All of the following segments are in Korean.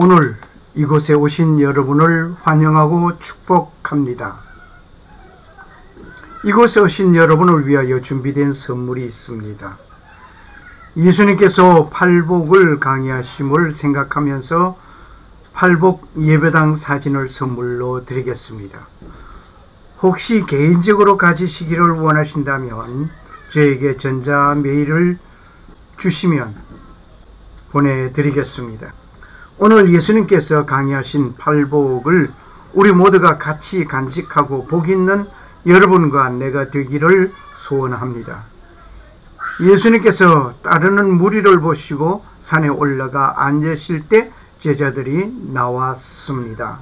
오늘 이곳에 오신 여러분을 환영하고 축복합니다. 이곳에 오신 여러분을 위하여 준비된 선물이 있습니다. 예수님께서 팔복을 강의하심을 생각하면서 팔복 예배당 사진을 선물로 드리겠습니다. 혹시 개인적으로 가지시기를 원하신다면 저에게 전자 메일을 주시면 보내드리겠습니다. 오늘 예수님께서 강의하신 팔복을 우리 모두가 같이 간직하고 복 있는 여러분과 내가 되기를 소원합니다. 예수님께서 따르는 무리를 보시고 산에 올라가 앉으실 때 제자들이 나왔습니다.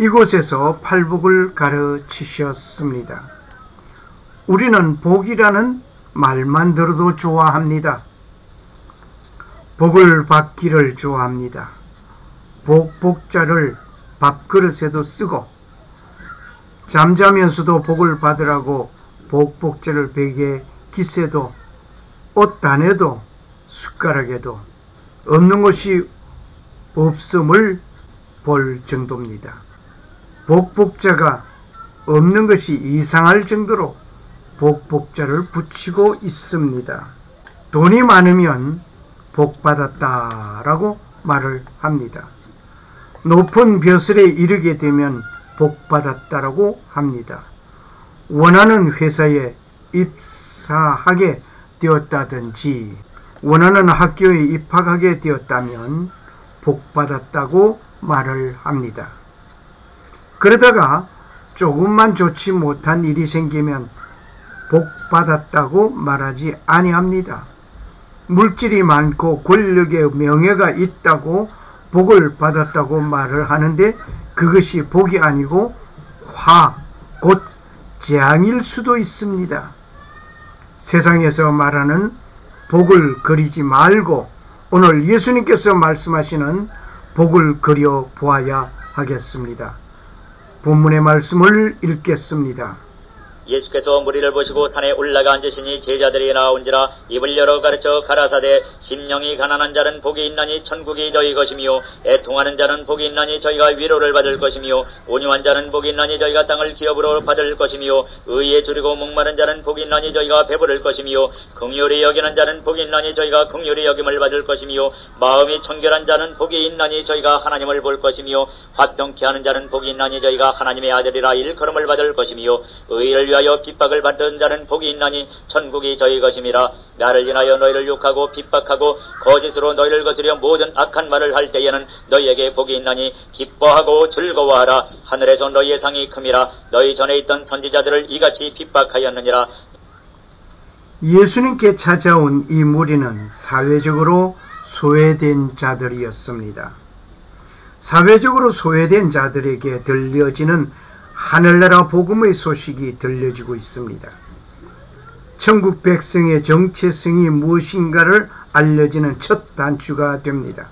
이곳에서 팔복을 가르치셨습니다. 우리는 복이라는 말만 들어도 좋아합니다. 복을 받기를 좋아합니다. 복자를 밥그릇에도 쓰고 잠자면서도 복을 받으라고 복자를 베개 깃에도 옷단에도 숟가락에도 없는 것이 없음을 볼 정도입니다. 복자가 없는 것이 이상할 정도로 복자를 붙이고 있습니다. 돈이 많으면 복받았다라고 말을 합니다. 높은 벼슬에 이르게 되면 복받았다라고 합니다. 원하는 회사에 입사하게 되었다든지 원하는 학교에 입학하게 되었다면 복받았다고 말을 합니다. 그러다가 조금만 좋지 못한 일이 생기면 복받았다고 말하지 아니합니다. 물질이 많고 권력의 명예가 있다고 복을 받았다고 말을 하는데 그것이 복이 아니고 곧 재앙일 수도 있습니다. 세상에서 말하는 복을 그리지 말고 오늘 예수님께서 말씀하시는 복을 그려 보아야 하겠습니다. 본문의 말씀을 읽겠습니다. 예수께서 무리를 보시고 산에 올라가 앉으시니 제자들이 나온지라 입을 열어 가르쳐 가라사대 심령이 가난한 자는 복이 있나니 천국이 저희 것이며 애통하는 자는 복이 있나니 저희가 위로를 받을 것이며 온유한 자는 복이 있나니 저희가 땅을 기업으로 받을 것이며 의에 줄이고 목마른 자는 복이 있나니 저희가 배부를 것이며 긍휼히 여기는 자는 복이 있나니 저희가 긍휼히 여김을 받을 것이며 마음이 청결한 자는 복이 있나니 저희가 하나님을 볼 것이며 화평케 하는 자는 복이 있나니 저희가 하나님의 아들이라 일컬음을 받을 것이며 의를 위하여 핍박을 받던 자는 복이 있나니 천국이 저희 것임이라. 나를 인하여 너희를 욕하고 핍박하고 거짓으로 너희를 거스려 모든 악한 말을 할 때에는 너희에게 복이 있나니 기뻐하고 즐거워하라. 하늘에서 너희의 상이 큼이라. 너희 전에 있던 선지자들을 이같이 핍박하였느니라. 예수님께 찾아온 이 무리는 사회적으로 소외된 자들이었습니다. 사회적으로 소외된 자들에게 들려지는 하늘나라 복음의 소식이 들려지고 있습니다. 천국 백성의 정체성이 무엇인가를 알려지는 첫 단추가 됩니다.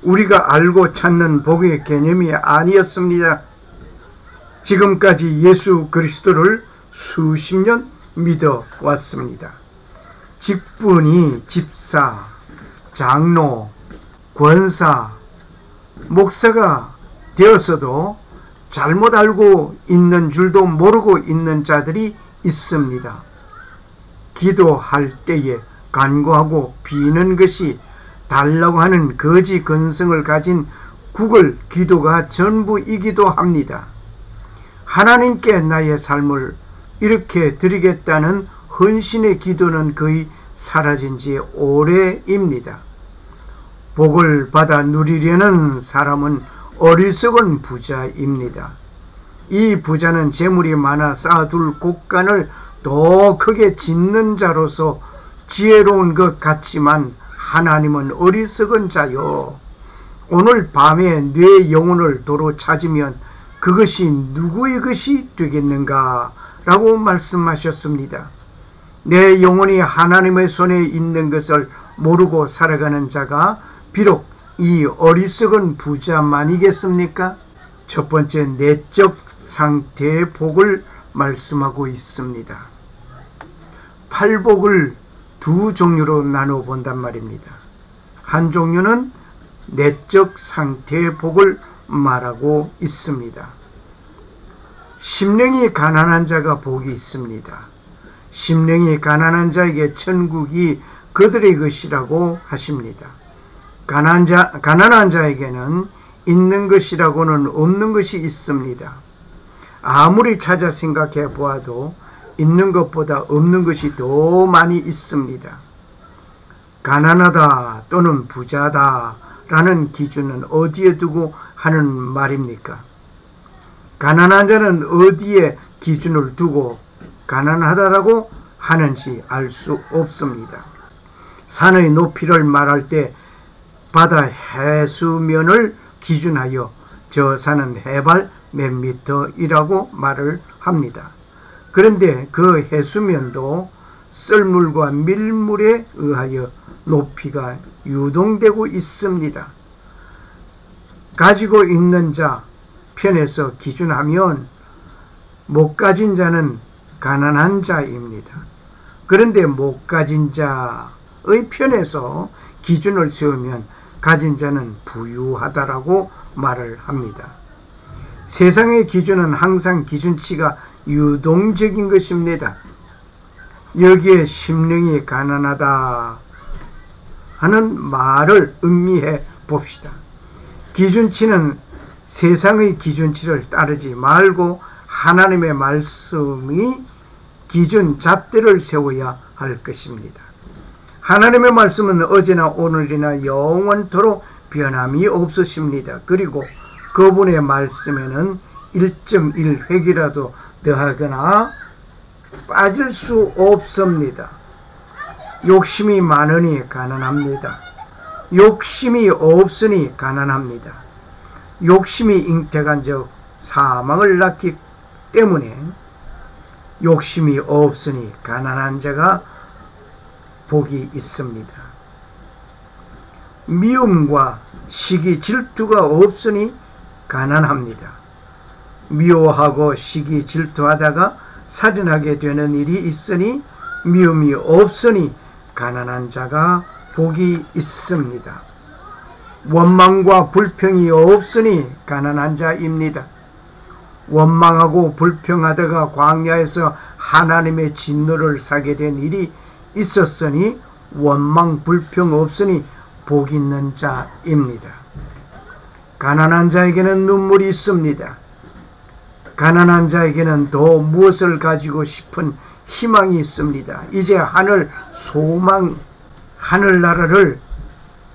우리가 알고 찾는 복의 개념이 아니었습니다. 지금까지 예수 그리스도를 수십 년 믿어왔습니다. 직분이 집사, 장로, 권사, 목사가 되어서도 잘못 알고 있는 줄도 모르고 있는 자들이 있습니다. 기도할 때에 간구하고 비는 것이 달라고 하는 거지 근성을 가진 구걸 기도가 전부이기도 합니다. 하나님께 나의 삶을 이렇게 드리겠다는 헌신의 기도는 거의 사라진 지 오래입니다. 복을 받아 누리려는 사람은 어리석은 부자입니다. 이 부자는 재물이 많아 쌓아둘 곳간을 더 크게 짓는 자로서 지혜로운 것 같지만 하나님은 어리석은 자요. 오늘 밤에 내 영혼을 도로 찾으면 그것이 누구의 것이 되겠는가? 라고 말씀하셨습니다. 내 영혼이 하나님의 손에 있는 것을 모르고 살아가는 자가 비록 이 어리석은 부자만이겠습니까? 첫 번째 내적 상태의 복을 말씀하고 있습니다. 팔복을 두 종류로 나눠 본단 말입니다. 한 종류는 내적 상태의 복을 말하고 있습니다. 심령이 가난한 자가 복이 있습니다. 심령이 가난한 자에게 천국이 그들의 것이라고 하십니다. 가난한 자에게는 있는 것이라고는 없는 것이 있습니다. 아무리 찾아 생각해 보아도 있는 것보다 없는 것이 더 많이 있습니다. 가난하다 또는 부자다 라는 기준은 어디에 두고 하는 말입니까? 가난한 자는 어디에 기준을 두고 가난하다라고 하는지 알 수 없습니다. 산의 높이를 말할 때 바다 해수면을 기준하여 저 산은 해발 몇 미터이라고 말을 합니다. 그런데 그 해수면도 썰물과 밀물에 의하여 높이가 유동되고 있습니다. 가지고 있는 자 편에서 기준하면 못 가진 자는 가난한 자입니다. 그런데 못 가진 자의 편에서 기준을 세우면 가진 자는 부유하다라고 말을 합니다. 세상의 기준은 항상 기준치가 유동적인 것입니다. 여기에 심령이 가난하다 하는 말을 음미해 봅시다. 기준치는 세상의 기준치를 따르지 말고 하나님의 말씀이 기준 잣대를 세워야 할 것입니다. 하나님의 말씀은 어제나 오늘이나 영원토록 변함이 없으십니다. 그리고 그분의 말씀에는 1.1획이라도 더하거나 빠질 수 없습니다. 욕심이 많으니 가난합니다. 욕심이 없으니 가난합니다. 욕심이 잉태한 즉 사망을 낳기 때문에 욕심이 없으니 가난한 자가 복이 있습니다. 미움과 시기 질투가 없으니 가난합니다. 미워하고 시기 질투하다가 살인하게 되는 일이 있으니 미움이 없으니 가난한 자가 복이 있습니다. 원망과 불평이 없으니 가난한 자입니다. 원망하고 불평하다가 광야에서 하나님의 진노를 사게 된 일이 있었으니 원망 불평 없으니 복 있는 자입니다. 가난한 자에게는 눈물이 있습니다. 가난한 자에게는 더 무엇을 가지고 싶은 희망이 있습니다. 이제 하늘나라를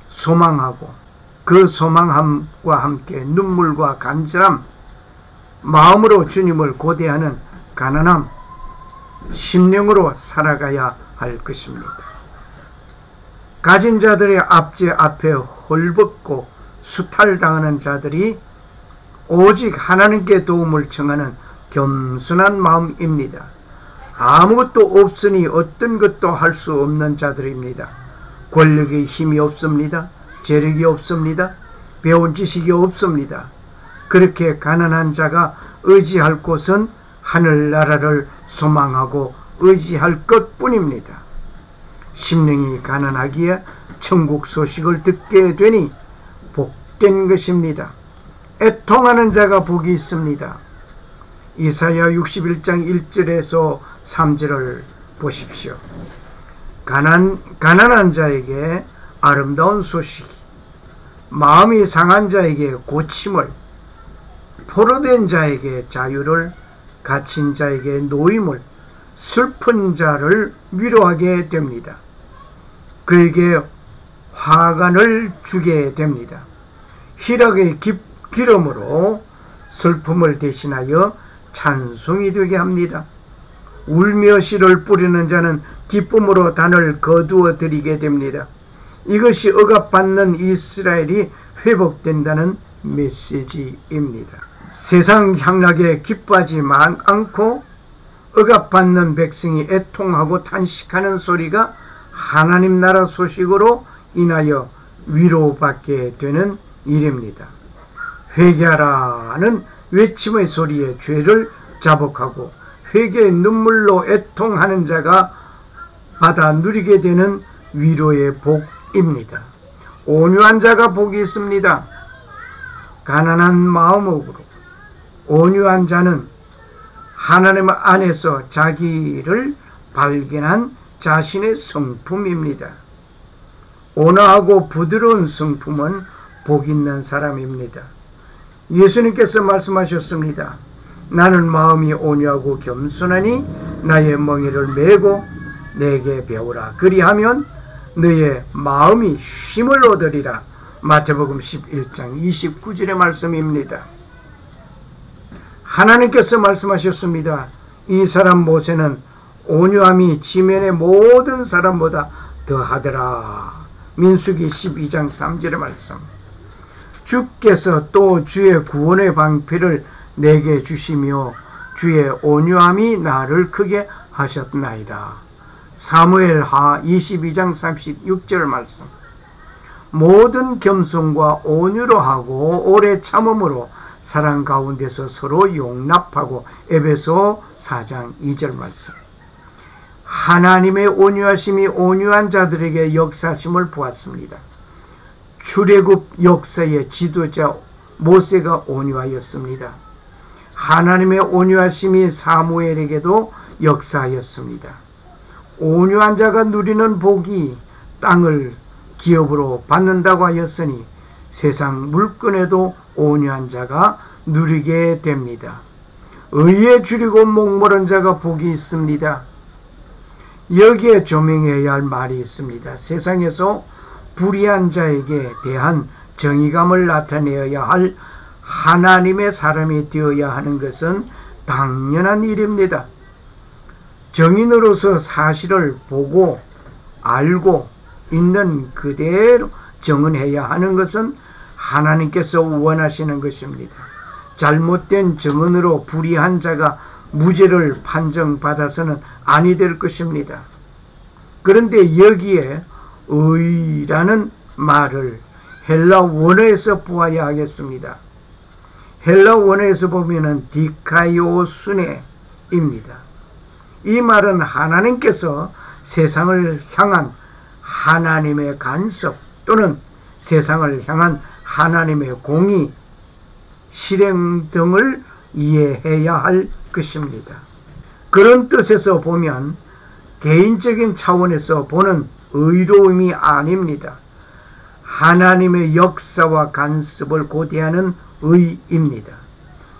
소망하고 그 소망함과 함께 눈물과 간절함, 마음으로 주님을 고대하는 가난함, 심령으로 살아가야 할 것입니다. 가진 자들의 압제 앞에 헐벗고 수탈당하는 자들이 오직 하나님께 도움을 청하는 겸손한 마음입니다. 아무것도 없으니 어떤 것도 할 수 없는 자들입니다. 권력의 힘이 없습니다. 재력이 없습니다. 배운 지식이 없습니다. 그렇게 가난한 자가 의지할 곳은 하늘나라를 소망하고 의지할 것뿐입니다. 심령이 가난하기에 천국 소식을 듣게 되니 복된 것입니다. 애통하는 자가 복이 있습니다. 이사야 61장 1절에서 3절을 보십시오. 가난한 자에게 아름다운 소식, 마음이 상한 자에게 고침을, 포로된 자에게 자유를, 갇힌 자에게 노임을, 슬픈 자를 위로하게 됩니다. 그에게 화관을 주게 됩니다. 희락의 기름으로 슬픔을 대신하여 찬송이 되게 합니다. 울며 씨를 뿌리는 자는 기쁨으로 단을 거두어 드리게 됩니다. 이것이 억압받는 이스라엘이 회복된다는 메시지입니다. 세상 향락에 기뻐하지 않고 억압받는 백성이 애통하고 탄식하는 소리가 하나님 나라 소식으로 인하여 위로받게 되는 일입니다. 회개하라는 외침의 소리에 죄를 자복하고 회개의 눈물로 애통하는 자가 받아 누리게 되는 위로의 복입니다. 온유한 자가 복이 있습니다. 가난한 마음으로 온유한 자는 하나님 안에서 자기를 발견한 자신의 성품입니다. 온화하고 부드러운 성품은 복 있는 사람입니다. 예수님께서 말씀하셨습니다. 나는 마음이 온유하고 겸손하니 나의 멍에를 메고 내게 배우라. 그리하면 너의 마음이 쉼을 얻으리라. 마태복음 11장 29절의 말씀입니다. 하나님께서 말씀하셨습니다. 이 사람 모세는 온유함이 지면의 모든 사람보다 더하더라. 민수기 12장 3절의 말씀. 주께서 또 주의 구원의 방패를 내게 주시며 주의 온유함이 나를 크게 하셨나이다. 사무엘하 22장 36절 말씀. 모든 겸손과 온유로 하고 오래 참음으로 사랑 가운데서 서로 용납하고. 에베소 4장 2절 말씀. 하나님의 온유하심이 온유한 자들에게 역사심을 보았습니다. 출애굽 역사의 지도자 모세가 온유하였습니다. 하나님의 온유하심이 사무엘에게도 역사하였습니다. 온유한 자가 누리는 복이 땅을 기업으로 받는다고 하였으니 세상 물건에도 온유한 자가 누리게 됩니다. 의에 줄이고 목마른 자가 복이 있습니다. 여기에 조명해야 할 말이 있습니다. 세상에서 불의한 자에게 대한 정의감을 나타내어야 할 하나님의 사람이 되어야 하는 것은 당연한 일입니다. 정인으로서 사실을 보고 알고 있는 그대로 정언해야 하는 것은 하나님께서 원하시는 것입니다. 잘못된 정언으로 불의한 자가 무죄를 판정받아서는 아니 될 것입니다. 그런데 여기에 의라는 말을 헬라 원어에서 보아야 하겠습니다. 헬라 원어에서 보면은 디카이오수네입니다. 이 말은 하나님께서 세상을 향한 하나님의 간섭 또는 세상을 향한 하나님의 공의, 실행 등을 이해해야 할 것입니다. 그런 뜻에서 보면 개인적인 차원에서 보는 의로움이 아닙니다. 하나님의 역사와 간섭을 고대하는 의입니다.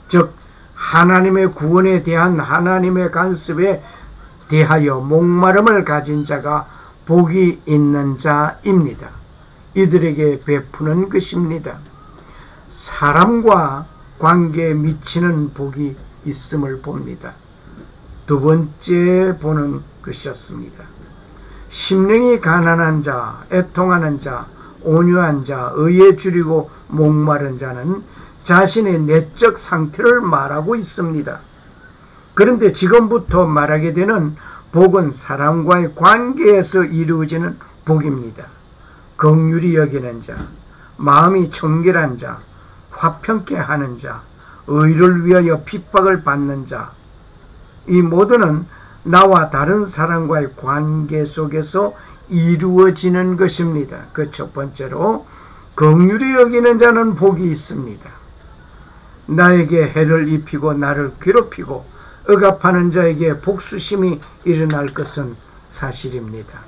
즉 하나님의 구원에 대한 하나님의 간섭에 대하여 목마름을 가진 자가 복이 있는 자입니다. 이들에게 베푸는 것입니다. 사람과 관계에 미치는 복이 있음을 봅니다. 두 번째 보는 것이었습니다. 심령이 가난한 자, 애통하는 자, 온유한 자, 의에 줄이고 목마른 자는 자신의 내적 상태를 말하고 있습니다. 그런데 지금부터 말하게 되는 복은 사람과의 관계에서 이루어지는 복입니다. 긍휼히 여기는 자, 마음이 청결한 자, 화평케 하는 자, 의를 위하여 핍박을 받는 자, 이 모두는 나와 다른 사람과의 관계 속에서 이루어지는 것입니다. 그 첫 번째로 긍휼히 여기는 자는 복이 있습니다. 나에게 해를 입히고 나를 괴롭히고 억압하는 자에게 복수심이 일어날 것은 사실입니다.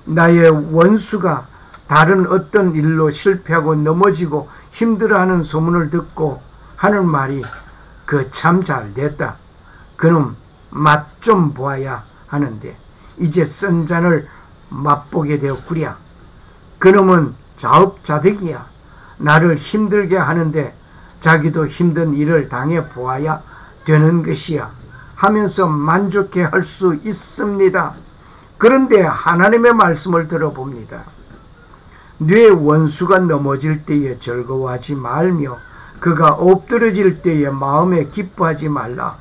나의 원수가 다른 어떤 일로 실패하고 넘어지고 힘들어하는 소문을 듣고 하는 말이 그 참 잘됐다. 그놈 맛 좀 보아야 하는데 이제 쓴 잔을 맛보게 되었구랴. 그놈은 자업자득이야. 나를 힘들게 하는데 자기도 힘든 일을 당해 보아야 되는 것이야 하면서 만족해 할 수 있습니다. 그런데 하나님의 말씀을 들어봅니다. 네 원수가 넘어질 때에 즐거워하지 말며 그가 엎드러질 때에 마음에 기뻐하지 말라.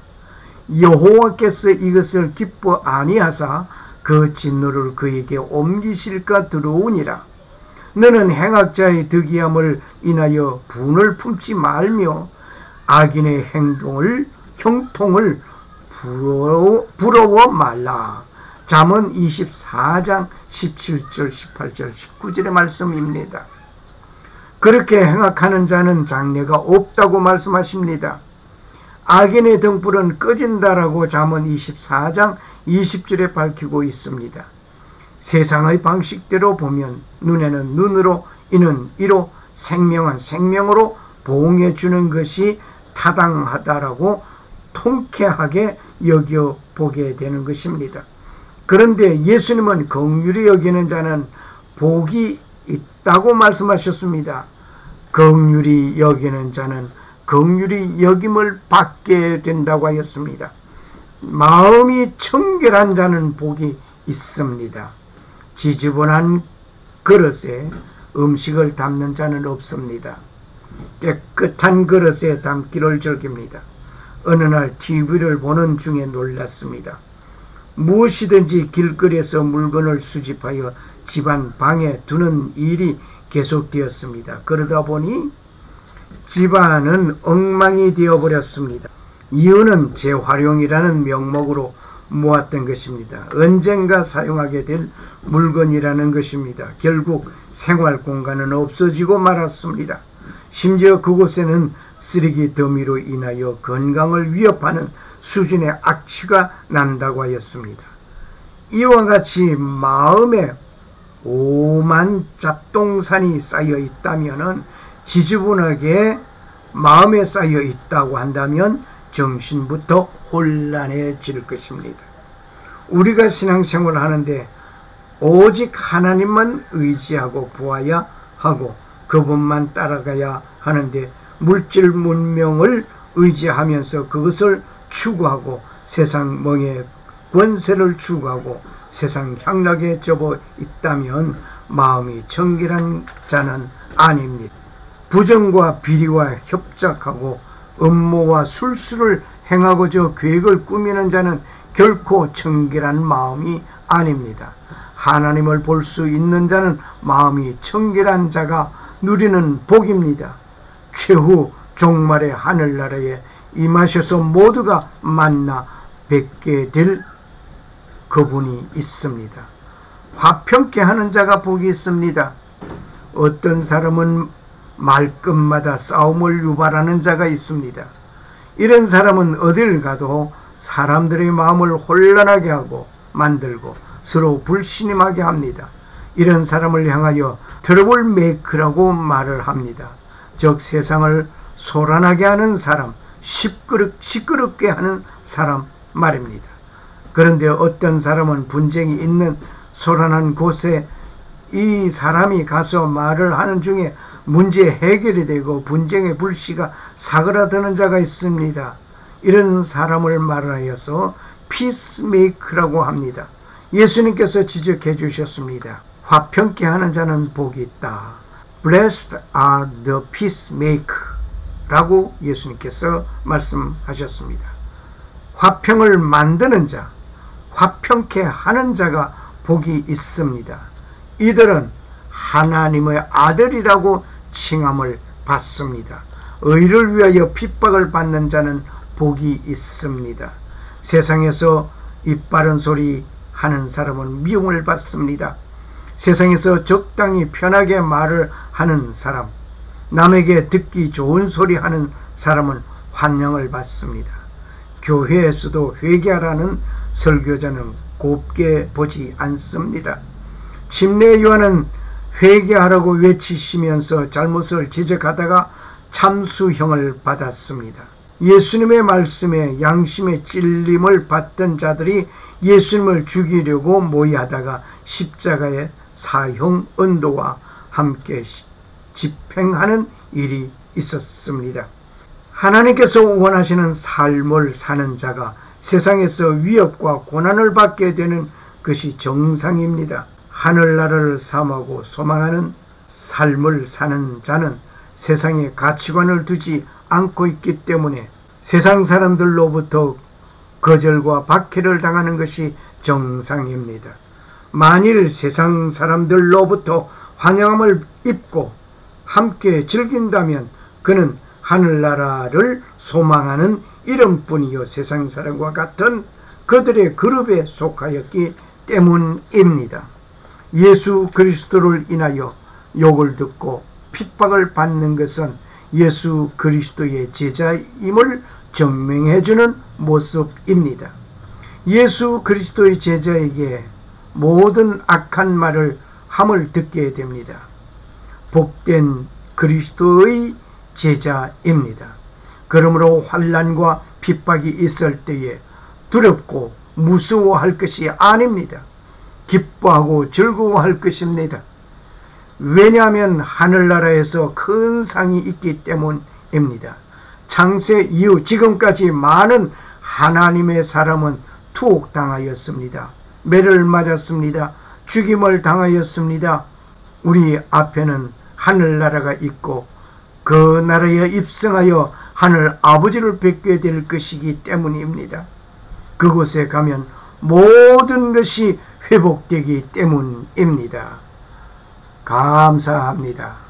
여호와께서 이것을 기뻐 아니하사 그 진노를 그에게 옮기실까 두려우니라. 너는 행악자의 득이함을 인하여 분을 품지 말며 악인의 형통을 부러워 말라. 잠언 24장 17절 18절 19절의 말씀입니다. 그렇게 행악하는 자는 장래가 없다고 말씀하십니다. 악인의 등불은 꺼진다라고 잠언 24장 20절에 밝히고 있습니다. 세상의 방식대로 보면 눈에는 눈으로 이는 이로 생명은 생명으로 보응해 주는 것이 타당하다라고 통쾌하게 여겨보게 되는 것입니다. 그런데 예수님은 긍휼히 여기는 자는 복이 있다고 말씀하셨습니다. 긍휼히 여기는 자는 긍휼히 여김을 받게 된다고 하였습니다. 마음이 청결한 자는 복이 있습니다. 지저분한 그릇에 음식을 담는 자는 없습니다. 깨끗한 그릇에 담기를 즐깁니다. 어느 날 TV를 보는 중에 놀랐습니다. 무엇이든지 길거리에서 물건을 수집하여 집안 방에 두는 일이 계속되었습니다. 그러다 보니 집안은 엉망이 되어버렸습니다. 이유는 재활용이라는 명목으로 모았던 것입니다. 언젠가 사용하게 될 물건이라는 것입니다. 결국 생활 공간은 없어지고 말았습니다. 심지어 그곳에는 쓰레기 더미로 인하여 건강을 위협하는 수준의 악취가 난다고 하였습니다. 이와 같이 마음에 오만 잡동산이 쌓여 있다면, 지저분하게 마음에 쌓여 있다고 한다면 정신부터 혼란해질 것입니다. 우리가 신앙생활을 하는데 오직 하나님만 의지하고 보아야 하고 그분만 따라가야 하는데, 물질 문명을 의지하면서 그것을 추구하고 세상 멍에 권세를 추구하고 세상 향락에 접어 있다면 마음이 청결한 자는 아닙니다. 부정과 비리와 협작하고 음모와 술수를 행하고저 계획을 꾸미는 자는 결코 청결한 마음이 아닙니다. 하나님을 볼 수 있는 자는 마음이 청결한 자가 누리는 복입니다. 최후 종말의 하늘나라에 임하셔서 모두가 만나 뵙게 될 그분이 있습니다. 화평케 하는 자가 복이 있습니다. 어떤 사람은 말끝마다 싸움을 유발하는 자가 있습니다. 이런 사람은 어딜 가도 사람들의 마음을 혼란하게 하고 만들고 서로 불신임하게 합니다. 이런 사람을 향하여 트러블 메이커라고 말을 합니다. 즉 세상을 소란하게 하는 사람, 시끄럽게 하는 사람 말입니다. 그런데 어떤 사람은 분쟁이 있는 소란한 곳에 이 사람이 가서 말을 하는 중에 문제 해결이 되고 분쟁의 불씨가 사그라드는 자가 있습니다. 이런 사람을 말하여서 피스메이커라고 합니다. 예수님께서 지적해 주셨습니다. 화평케 하는 자는 복이 있다. Blessed are the peacemaker 라고 예수님께서 말씀하셨습니다. 화평을 만드는 자, 화평케 하는 자가 복이 있습니다. 이들은 하나님의 아들이라고 칭함을 받습니다. 의를 위하여 핍박을 받는 자는 복이 있습니다. 세상에서 입바른 소리 하는 사람은 미움을 받습니다. 세상에서 적당히 편하게 말을 하는 사람, 남에게 듣기 좋은 소리 하는 사람은 환영을 받습니다. 교회에서도 회개하라는 설교자는 곱게 보지 않습니다. 침례 요한은 회개하라고 외치시면서 잘못을 지적하다가 참수형을 받았습니다. 예수님의 말씀에 양심의 찔림을 받던 자들이 예수님을 죽이려고 모의하다가 십자가의 사형 언도와 함께 집행하는 일이 있었습니다. 하나님께서 원하시는 삶을 사는 자가 세상에서 위협과 고난을 받게 되는 것이 정상입니다. 하늘나라를 삼하고 소망하는 삶을 사는 자는 세상에 가치관을 두지 않고 있기 때문에 세상 사람들로부터 거절과 박해를 당하는 것이 정상입니다. 만일 세상 사람들로부터 환영함을 입고 함께 즐긴다면 그는 하늘나라를 소망하는 이름뿐이요 세상 사람과 같은 그들의 그룹에 속하였기 때문입니다. 예수 그리스도를 인하여 욕을 듣고 핍박을 받는 것은 예수 그리스도의 제자임을 증명해주는 모습입니다. 예수 그리스도의 제자에게 모든 악한 말을 함을 듣게 됩니다. 복된 그리스도의 제자입니다. 그러므로 환난과 핍박이 있을 때에 두렵고 무서워할 것이 아닙니다. 기뻐하고 즐거워할 것입니다. 왜냐하면 하늘나라에서 큰 상이 있기 때문입니다. 창세 이후 지금까지 많은 하나님의 사람은 투옥당하였습니다. 매를 맞았습니다. 죽임을 당하였습니다. 우리 앞에는 하늘나라가 있고 그 나라에 입성하여 하늘 아버지를 뵙게 될 것이기 때문입니다. 그곳에 가면 모든 것이 회복되기 때문입니다. 감사합니다.